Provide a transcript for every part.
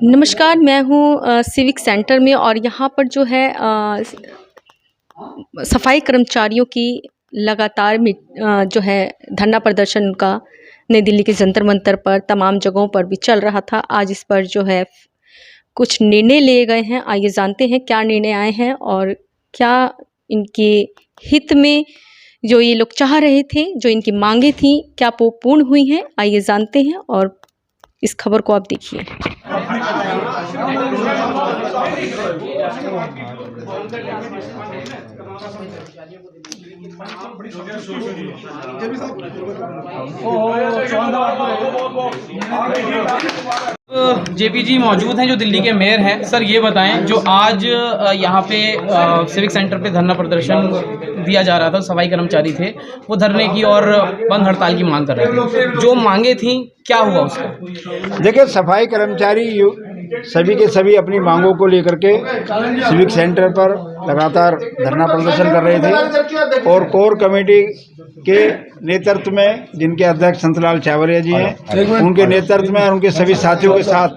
नमस्कार, मैं हूँ सिविक सेंटर में और यहाँ पर जो है सफाई कर्मचारियों की लगातार जो है धरना प्रदर्शन उनका नई दिल्ली के जंतर मंतर पर तमाम जगहों पर भी चल रहा था। आज इस पर जो है कुछ निर्णय लिए गए हैं। आइए जानते हैं क्या निर्णय आए हैं और क्या इनके हित में जो ये लोग चाह रहे थे, जो इनकी मांगे थी, क्या वो पूर्ण हुई हैं। आइए जानते हैं और इस खबर को आप देखिए। जेपी जी मौजूद हैं जो दिल्ली के मेयर हैं। सर ये बताएं, जो आज यहाँ पे सिविक सेंटर पे धरना प्रदर्शन दिया जा रहा था, सफाई कर्मचारी थे वो धरने की और बंद हड़ताल की मांग कर रहे थे, जो मांगे थी क्या हुआ उसका? देखिए, सफाई कर्मचारी सभी के सभी अपनी मांगों को लेकर के सिविक सेंटर पर लगातार धरना प्रदर्शन कर रहे थे और कोर कमेटी के नेतृत्व में, जिनके अध्यक्ष संतलाल चावरिया जी हैं, उनके नेतृत्व में और उनके सभी साथियों के साथ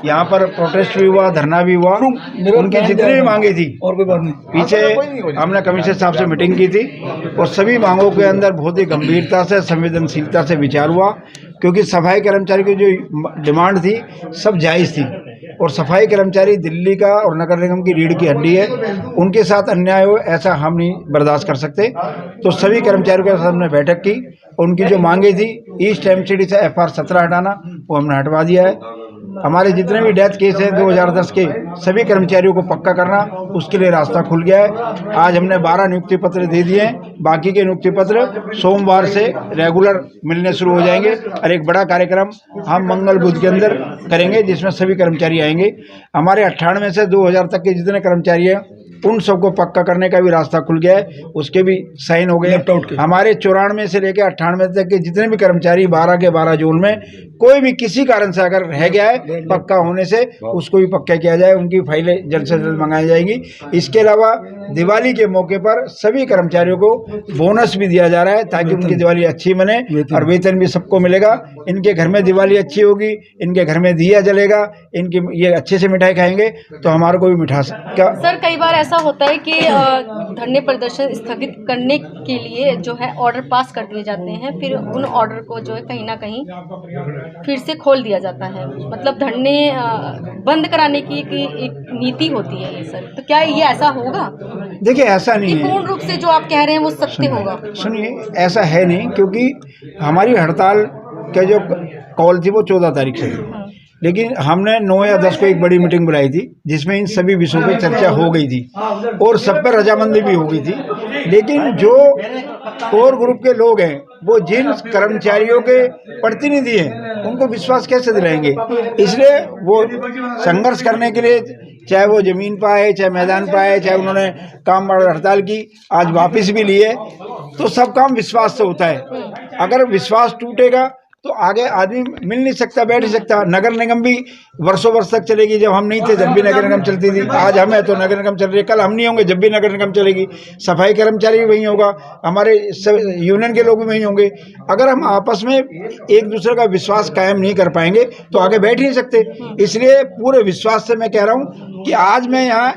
यहाँ पर प्रोटेस्ट भी हुआ, धरना भी हुआ। उनकी जितनी भी मांगे थी और कोई बात नहीं, पीछे हमने कमिश्नर साहब से मीटिंग की थी और सभी मांगों के अंदर बहुत ही गंभीरता से, संवेदनशीलता से विचार हुआ, क्योंकि सफाई कर्मचारी की जो डिमांड थी सब जायज़ थी और सफाई कर्मचारी दिल्ली का और नगर निगम की रीढ़ की हड्डी है। उनके साथ अन्याय हो ऐसा हम नहीं बर्दाश्त कर सकते। तो सभी कर्मचारियों के साथ हमने बैठक की। उनकी जो मांगे थी, ईस्ट एमसीडी से FR 17 हटाना, वो हमने हटवा दिया है। हमारे जितने भी डेथ केस हैं 2010 के, सभी कर्मचारियों को पक्का करना, उसके लिए रास्ता खुल गया है। आज हमने 12 नियुक्ति पत्र दे दिए हैं। बाकी के नियुक्ति पत्र सोमवार से रेगुलर मिलने शुरू हो जाएंगे और एक बड़ा कार्यक्रम हम मंगल बुध के अंदर करेंगे, जिसमें सभी कर्मचारी आएंगे। हमारे 98 से 2000 तक के जितने कर्मचारी हैं उन सबको पक्का करने का भी रास्ता खुल गया है, उसके भी साइन हो गए। हमारे 94 से लेकर 98 तक के जितने भी कर्मचारी 12 के 12 जोन में कोई भी किसी कारण से अगर रह गया है पक्का होने से, उसको भी पक्का किया जाए। उनकी फाइलें जल्द से जल्द मंगाई जाएंगी। इसके अलावा दिवाली के मौके पर सभी कर्मचारियों को बोनस भी दिया जा रहा है, ताकि उनकी दिवाली अच्छी बने और वेतन भी सबको मिलेगा। इनके घर में दिवाली अच्छी होगी, इनके घर में दिया जलेगा, इनकी ये अच्छे से मिठाई खाएंगे तो हमारे को भी मिठास क्या। सर, कई बार ऐसा होता है कि धरने प्रदर्शन स्थगित करने के लिए जो है ऑर्डर पास कर दिए जाते हैं, फिर उन ऑर्डर को जो है कहीं ना कहीं फिर से खोल दिया जाता है। मतलब धरने बंद कराने की एक नीति होती है ये सर, तो क्या ये ऐसा होगा? देखिए, ऐसा नहीं है पूर्ण रूप से जो आप कह रहे हैं वो सत्य होगा। सुनिए, ऐसा है नहीं, क्योंकि हमारी हड़ताल का जो कॉल थी वो 14 तारीख से थी, लेकिन हमने 9 या 10 को एक बड़ी मीटिंग बुलाई थी, जिसमें इन सभी विषयों पर चर्चा हो गई थी और सब पर रजामंदी भी हो गई थी। लेकिन जो कोर ग्रुप के लोग हैं, वो जिन कर्मचारियों के प्रतिनिधि हैं, उनको विश्वास कैसे दिलाएंगे? इसलिए वो संघर्ष करने के लिए, चाहे वो जमीन पर आए, चाहे मैदान पर आए, चाहे उन्होंने काम हड़ताल की, आज वापस भी लिए, तो सब काम विश्वास से होता है। अगर विश्वास टूटेगा तो आगे आदमी मिल नहीं सकता, बैठ नहीं सकता। नगर निगम भी वर्षों वर्ष तक चलेगी। जब हम नहीं थे जब भी नगर निगम चलती थी, आज हम है तो नगर निगम चल रही है, कल हम नहीं होंगे जब भी नगर निगम चलेगी। सफाई कर्मचारी भी वहीं होगा, हमारे यूनियन के लोग भी वहीं होंगे। अगर हम आपस में एक दूसरे का विश्वास कायम नहीं कर पाएंगे तो आगे बैठ नहीं सकते। इसलिए पूरे विश्वास से मैं कह रहा हूँ कि आज मैं यहाँ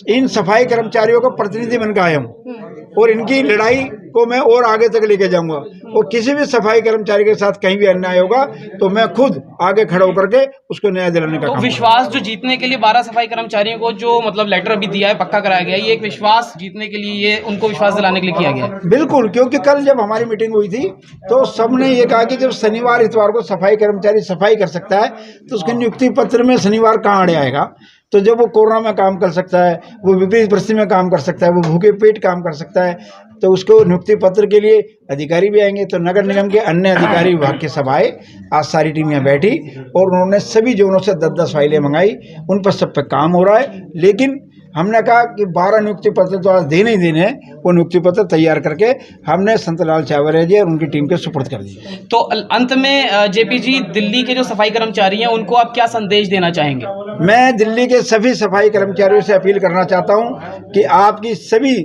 इन सफाई कर्मचारियों का प्रतिनिधि बनकर आया हूँ और इनकी लड़ाई को मैं और आगे तक लेके जाऊंगा। और किसी भी सफाई कर्मचारी के साथ कहीं भी अन्याय होगा तो मैं खुद आगे खड़ा होकर के उसको न्याय दिलाने का तो विश्वास जो जीतने के लिए 12 सफाई कर्मचारियों को जो मतलब लेटर भी दिया है, पक्का कराया गया, ये एक विश्वास जीतने के लिए, ये उनको विश्वास दिलाने के लिए किया गया? बिल्कुल, क्योंकि कल जब हमारी मीटिंग हुई थी तो सबने ये कहा कि जब शनिवार इतवार को सफाई कर्मचारी सफाई कर सकता है तो उसके नियुक्ति पत्र में शनिवार कहाँ अड़े आएगा? तो जब वो कोरोना में काम कर सकता है, वो विपरीत परिस्थिति में काम कर सकता है, वो भूखे पेट काम कर सकता है, तो उसको नियुक्ति पत्र के लिए अधिकारी भी आएंगे। तो नगर निगम के अन्य अधिकारी विभाग के सब आए, आज सारी टीम यहाँ बैठी और उन्होंने सभी जोनों से 10-10 फाइलें मंगाई। उन पर सब पे काम हो रहा है। लेकिन हमने कहा कि 12 नियुक्ति पत्र तो आज देने ही देने हैं। वो नियुक्ति पत्र तैयार करके हमने संतलाल चावरिया जी और उनकी टीम के सुपुर्द कर दिए। तो अंत में जेपी जी, दिल्ली के जो सफाई कर्मचारी हैं उनको आप क्या संदेश देना चाहेंगे? मैं दिल्ली के सभी सफाई कर्मचारियों से अपील करना चाहता हूं कि आपकी सभी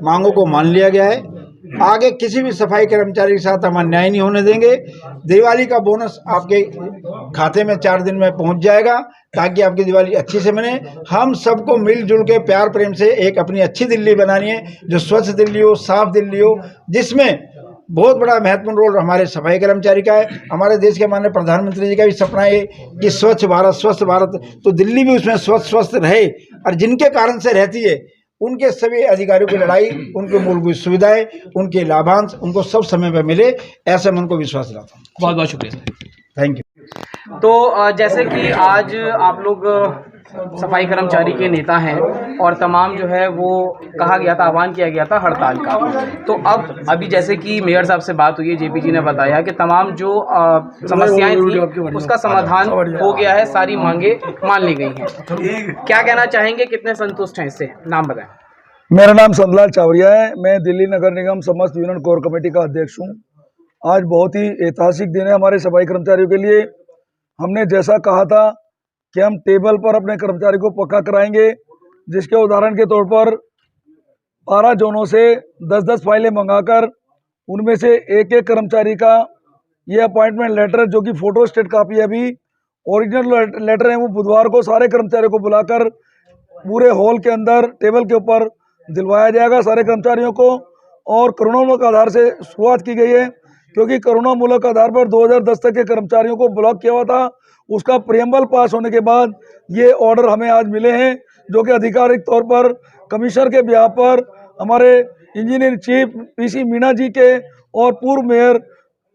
मांगों को मान लिया गया है। आगे किसी भी सफाई कर्मचारी के साथ हम अन्याय नहीं होने देंगे। दिवाली का बोनस आपके खाते में 4 दिन में पहुंच जाएगा ताकि आपकी दिवाली अच्छी से बने। हम सबको मिलजुल के प्यार प्रेम से एक अपनी अच्छी दिल्ली बनानी है, जो स्वच्छ दिल्ली हो, साफ दिल्ली हो, जिसमें बहुत बड़ा महत्वपूर्ण रोल हमारे सफाई कर्मचारी का है। हमारे देश के माननीय प्रधानमंत्री जी का भी सपना है कि स्वच्छ भारत, स्वस्थ भारत, तो दिल्ली भी उसमें स्वस्थ रहे और जिनके कारण से रहती है उनके सभी अधिकारियों की लड़ाई, उनकी मूलभूत सुविधाएं, उनके लाभांश उनको सब समय पर मिले, ऐसा मैं उनको विश्वास दिलाता हूँ। बहुत बहुत शुक्रिया सर। Thank you. तो जैसे कि आज आप लोग सफाई कर्मचारी के नेता हैं और तमाम जो है वो कहा गया था, आह्वान किया गया था हड़ताल का, तो अब अभी जैसे कि मेयर साहब से बात हुई है, जेपी जी ने बताया कि तमाम जो समस्याएं थी उसका समाधान हो गया है, सारी मांगे मान ली गई हैं। क्या कहना चाहेंगे, कितने संतुष्ट हैं इससे, नाम बताएं। मेरा नाम संतलाल चावरिया है, मैं दिल्ली नगर निगम समस्त यूनियन कोर कमेटी का अध्यक्ष हूँ। आज बहुत ही ऐतिहासिक दिन है हमारे सफाई कर्मचारियों के लिए। हमने जैसा कहा था कि हम टेबल पर अपने कर्मचारी को पक्का कराएंगे, जिसके उदाहरण के तौर पर 12 जोनों से 10-10 फाइलें मंगाकर उनमें से एक एक कर्मचारी का ये अपॉइंटमेंट लेटर, जो कि फोटो स्टेट कापी है, अभी ओरिजिनल लेटर है, वो बुधवार को सारे कर्मचारियों को बुलाकर पूरे हॉल के अंदर टेबल के ऊपर दिलवाया जाएगा सारे कर्मचारियों को। और करुणामूलक आधार से शुरुआत की गई है, क्योंकि करुणामूलक आधार पर 2010 तक के कर्मचारियों को ब्लॉक किया हुआ था। उसका प्रियम्बल पास होने के बाद ये ऑर्डर हमें आज मिले हैं, जो कि आधिकारिक तौर पर कमिश्नर के ब्याह पर हमारे इंजीनियर चीफ पीसी मीणा जी के और पूर्व मेयर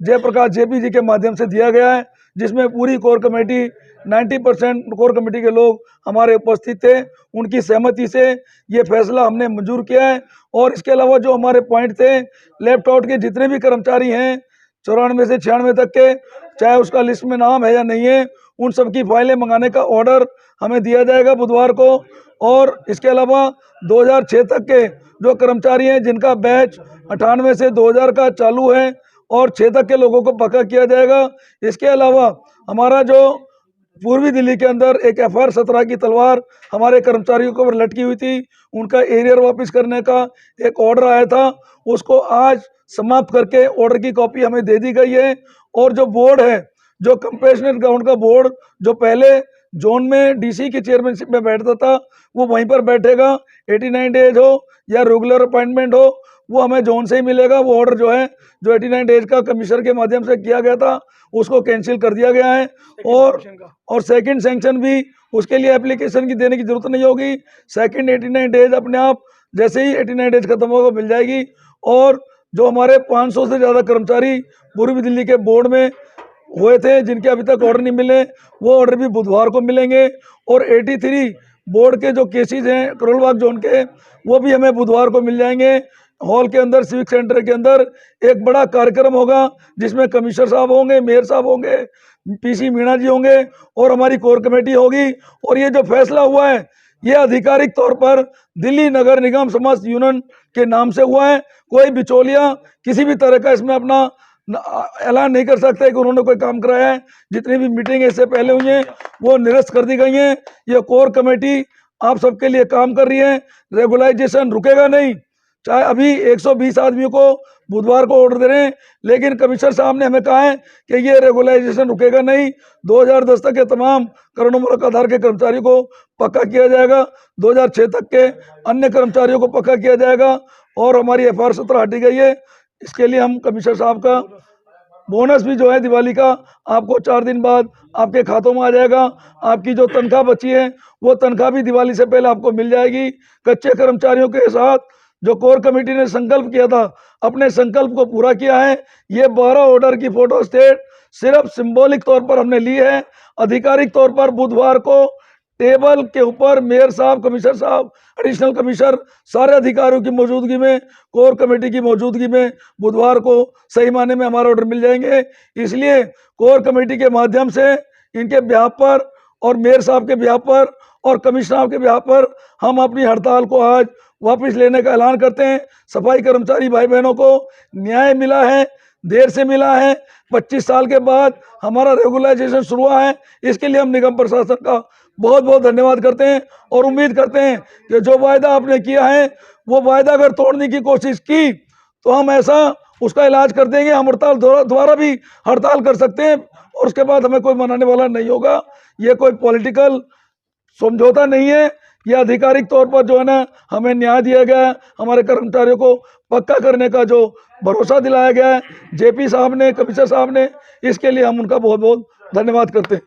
जयप्रकाश जेपी जी के माध्यम से दिया गया है, जिसमें पूरी कोर कमेटी 90% कोर कमेटी के लोग हमारे उपस्थित थे। उनकी सहमति से ये फैसला हमने मंजूर किया है। और इसके अलावा जो हमारे पॉइंट थे, लेफ्ट आउट के जितने भी कर्मचारी हैं 94 से 96 तक के, चाहे उसका लिस्ट में नाम है या नहीं है, उन सब की फाइलें मंगाने का ऑर्डर हमें दिया जाएगा बुधवार को। और इसके अलावा 2006 तक के जो कर्मचारी हैं जिनका बैच 98 से 2000 का चालू है और 6 तक के लोगों को पक्का किया जाएगा। इसके अलावा हमारा जो पूर्वी दिल्ली के अंदर एक FR 17 की तलवार हमारे कर्मचारियों के ऊपर लटकी हुई थी, उनका एरियर वापस करने का एक ऑर्डर आया था, उसको आज समाप्त करके ऑर्डर की कॉपी हमें दे दी गई है। और जो बोर्ड है, जो कंपेशनेट ग्राउंड का बोर्ड, जो पहले जोन में DC की चेयरमैनशिप में बैठता था, वो वहीं पर बैठेगा। 89 डेज हो या रेगुलर अपॉइंटमेंट हो, वो हमें जोन से ही मिलेगा। वो ऑर्डर जो है, जो 89 डेज का कमिश्नर के माध्यम से किया गया था, उसको कैंसिल कर दिया गया है। और सेकंड सैंक्शन भी उसके लिए एप्लीकेशन की देने की जरूरत नहीं होगी। सेकंड 89 डेज अपने आप जैसे ही 89 डेज खत्म होगा मिल जाएगी। और जो हमारे 500 से ज़्यादा कर्मचारी पूर्वी दिल्ली के बोर्ड में हुए थे, जिनके अभी तक ऑर्डर नहीं मिले, वो ऑर्डर भी बुधवार को मिलेंगे। और 83 बोर्ड के जो केसेज हैं करोल बाग जोन के, वो भी हमें बुधवार को मिल जाएंगे। हॉल के अंदर, सिविक सेंटर के अंदर एक बड़ा कार्यक्रम होगा, जिसमें कमिश्नर साहब होंगे, मेयर साहब होंगे, पीसी मीणा जी होंगे और हमारी कोर कमेटी होगी। और ये जो फैसला हुआ है, ये आधिकारिक तौर पर दिल्ली नगर निगम समस्त यूनियन के नाम से हुआ है। कोई बिचौलिया किसी भी तरह का इसमें अपना ऐलान नहीं कर सकते कि उन्होंने कोई काम कराया है। जितनी भी मीटिंग इससे पहले हुई हैं, वो निरस्त कर दी गई हैं। ये कोर कमेटी आप सबके लिए काम कर रही है। रेगुलाइजेशन रुकेगा नहीं, चाहे अभी 120 आदमियों को बुधवार को ऑर्डर दे रहे हैं, लेकिन कमिश्नर साहब ने हमें कहा है कि ये रेगुलाइजेशन रुकेगा नहीं। 2010 तक के तमाम करुणामूलक आधार के कर्मचारियों को पक्का किया जाएगा, 2006 तक के अन्य कर्मचारियों को पक्का किया जाएगा। और हमारी FR 17 हटी गई है। इसके लिए हम कमिश्नर साहब का बोनस भी जो है दिवाली का आपको 4 दिन बाद आपके खातों में आ जाएगा। आपकी जो तनख्वाह बची है, वो तनख्वाह भी दिवाली से पहले आपको मिल जाएगी। कच्चे कर्मचारियों के साथ जो कोर कमेटी ने संकल्प किया था, अपने संकल्प को पूरा किया है। ये 12 ऑर्डर की फोटो स्टेट सिर्फ सिंबॉलिक तौर पर हमने ली है। आधिकारिक तौर पर बुधवार को टेबल के ऊपर मेयर साहब, कमिश्नर साहब, एडिशनल कमिश्नर, सारे अधिकारियों की मौजूदगी में, कोर कमेटी की मौजूदगी में बुधवार को सही मायने में हमारे ऑर्डर मिल जाएंगे। इसलिए कोर कमेटी के माध्यम से इनके ब्याह पर और मेयर साहब के ब्याह पर और कमिश्नर साहब के ब्याह पर हम अपनी हड़ताल को आज वापस लेने का ऐलान करते हैं। सफाई कर्मचारी भाई बहनों को न्याय मिला है, देर से मिला है। 25 साल के बाद हमारा रेगुलाइजेशन शुरू हुआ है। इसके लिए हम निगम प्रशासन का बहुत बहुत धन्यवाद करते हैं और उम्मीद करते हैं कि जो वायदा आपने किया है, वो वायदा अगर तोड़ने की कोशिश की तो हम ऐसा उसका इलाज कर देंगे। हम हड़ताल दोबारा भी हड़ताल कर सकते हैं और उसके बाद हमें कोई मनाने वाला नहीं होगा। ये कोई पॉलिटिकल समझौता नहीं है, ये आधिकारिक तौर पर जो है ना हमें न्याय दिया गया है, हमारे कर्मचारियों को पक्का करने का जो भरोसा दिलाया गया है जेपी साहब ने, कमिश्नर साहब ने, इसके लिए हम उनका बहुत बहुत धन्यवाद करते हैं।